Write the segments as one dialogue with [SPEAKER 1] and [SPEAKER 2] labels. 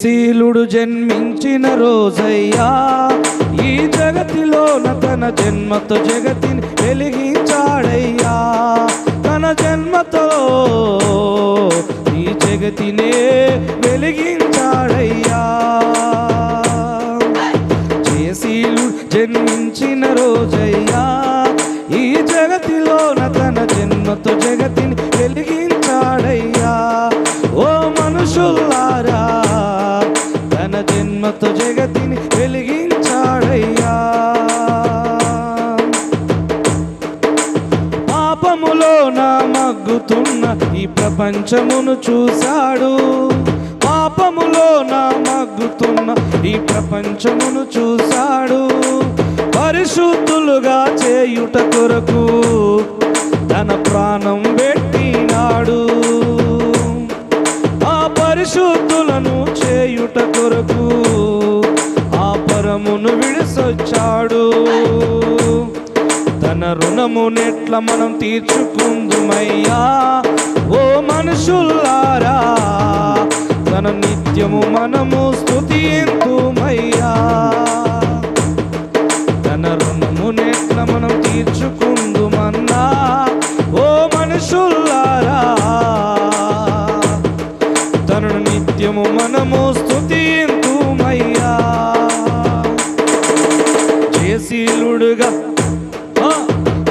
[SPEAKER 1] శీలుడు జన్మించిన రోజయ్యా, ఈ జగతిలోన తన జన్మతో జగతిని వెలిగించాడయ్యా. తన జన్మతో ఈ జగతినే వెలిగించాడయ్యా. జయశీలుడు జన్మించిన రోజయ్యా, ఈ జగతిలోన తన జన్మతో జగతిని వెలిగించాడయ్యా. ఓ మనుషులారా, తన జన్మతో జగతిని వెలిగించాడయ్యా. పాపములోన మగ్గుతున్న ఈ ప్రపంచమును చూశాడు. పాపములోన మగ్గుతున్న ఈ ప్రపంచమును చూశాడు. పరిశుద్ధులుగా చేయుట కొరకు తన ప్రాణం పెట్టినాడు. ఆ పరిశుద్ధులను చేయుట కొరకు ఆ పరమును విడిసొచ్చాడు. తన రుణమునెట్ల మనం తీర్చుకుందుమయ్యా. ఓ మనుషులారా, తన నిత్యము మనము స్తుతింతుమయ్యా. తన రుణమునెట్ల మనం తీర్చుకుందుమన్నా. ఓ మనుషులారా, తనను నిత్యము మనము స్తుతింతుమయ్యా. జయశీలుడుగా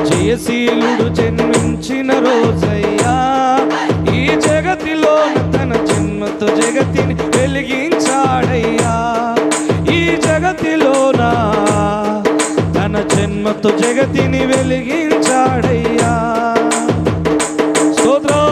[SPEAKER 1] జయశీలుడు జన్మించిన రోజయ్యా, ఈ జగతిలోన తన జన్మతో జగతిని వెలిగించాడయ్యా. ఈ జగతిలోన తన జన్మతో జగతిని వెలిగించాడయ్యా. స్తోత్రం.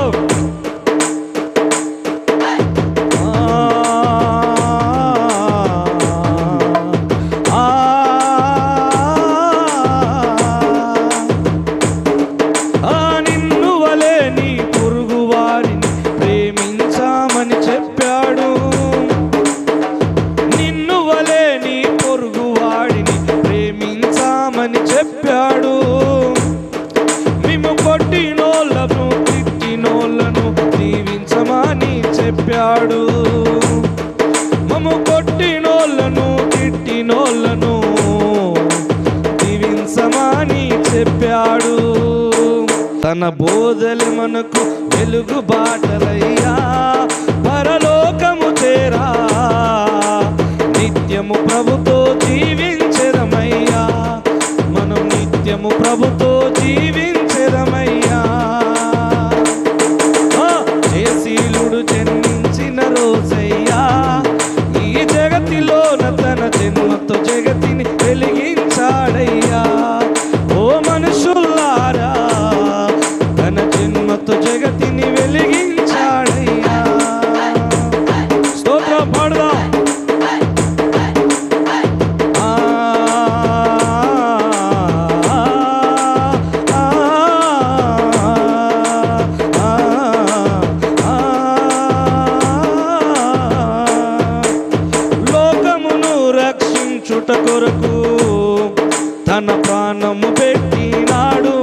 [SPEAKER 1] నిన్ను వలే నీ పొరుగు వారిని ప్రేమించామని చెప్పాడు. నిన్ను వలే నీ పొరుగు వాడిని ప్రేమించామని చెప్పాడు. మేము కొట్టినోళ్ళను తిట్టినోళ్ళను దీవించమని చెప్పాడు. మమ్ము కొట్టినోళ్ళను తిట్టినోళ్ళను దీవించమని చెప్పాడు. తన బోధలు మనకు వెలుగు బాటలయ్యా. పరలోకము చేరా నిత్యము ప్రభుతో జీవించెదమయ్యా. మనం నిత్యము ప్రభుతో జీవించెదమయ్యా. జయశీలుడు జన్మించిన రోజయ్యా, ఈ జగతిలోన తన జన్మతో జగతిని వెలిగించాడయ్యా. ఓ మనుషులారా, తన జన్మతో జగతిని వెలిగించాడయ్యా. స్తోత్రం పాడదాం. లోకమును రక్షించుట కొరకు తన ప్రాణము పెట్టినాడు.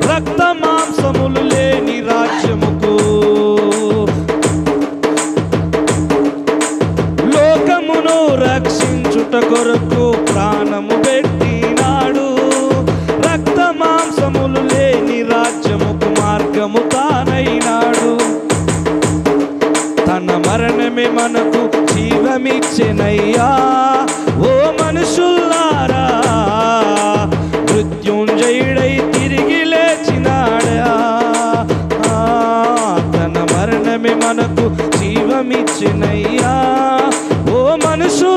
[SPEAKER 1] రక్త మాంసములు లేని రాజ్యముకు లోకమును రక్షించుట కొరకు ప్రాణము పెట్టినాడు. రక్త మాంసములు లేని రాజ్యముకు మార్గము తానైనాడు. తన మరణమే మనకు జీవమిచ్చెనయ్యా. ఓ మనుషులారా, మృత్యుంజయుడై తిరిగి లేచినాడా. తన మరణమే మనకు జీవమిచ్చినయ్యా. ఓ మనుషులారా,